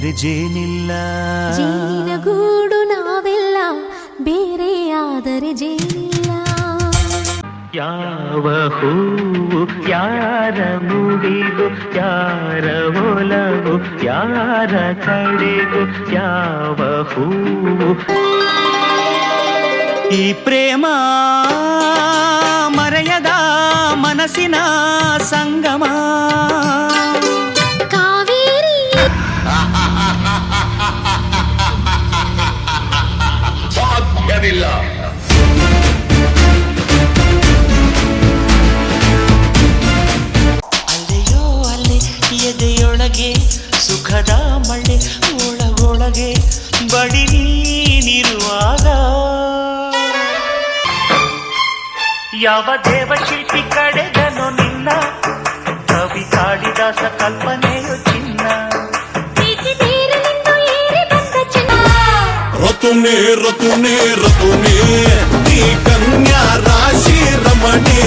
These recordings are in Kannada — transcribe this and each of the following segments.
ಬೇರೆ ಜೇನಿಲ್ಲ. ಜೇನಿನ ಗೂಡು ನಾವೆಲ್ಲ, ಬೇರೆ ಆದರೆ ಜೇನಿಲ್ಲ. ಯಾವ ಹೂವು ಯಾರ ಮುಡಿಗೂ, ಯಾರ ಒಲವು ಯಾರ ಕಡೆಗೂ, ಯಾವ ಹೂವು ಈ ಪ್ರೇಮ ಮರೆಯದ ಮನಸ್ಸಿನ ಸಂಗಮ. ಕಾವೇರಿ ಸಾಧ್ಯವಿಲ್ಲ. ಅಲ್ಲೆಯೋ ಅಲ್ಲೆ ಎದೆಯೊಳಗೆ ಸುಖದ ಮಳೆ, ಒಳಗೊಳಗೆ ಬಡಿ ನೀನಿರುವಾಗ ಯಾವ ದೇವಶಿಲ್ಪಿ ಕಡೆದನು ನಿನ್ನ, ಕವಿ ಕಾಳಿದಾಸ ಕಲ್ಪನೆಯು ಚಿನ್ನ. ರತುನೇ ರತುನೇ ರತುನೇ ನೀ ಕನ್ಯಾ ರಾಶಿ ರಮಣಿ.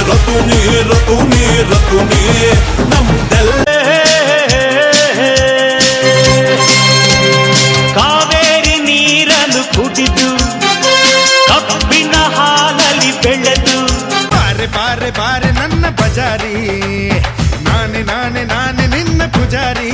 ರತುನೇ ರತುನೇ ರತುನೇ ನಮ್ದೆಲ್ಲ. ಕಾವೇರಿ ನೀರನ್ನು ಕುಡಿದು ಕಬ್ಬಿನ ಹಾಲಲ್ಲಿ ಬೆಳೆದು. ಬಾರೆ ಬಾರೆ ಬಾರೆ ನನ್ನ ಬಜಾರಿ, ನಾನೇ ನಾನೇ ನಾನೇ ನಿನ್ನ ಪೂಜಾರಿ.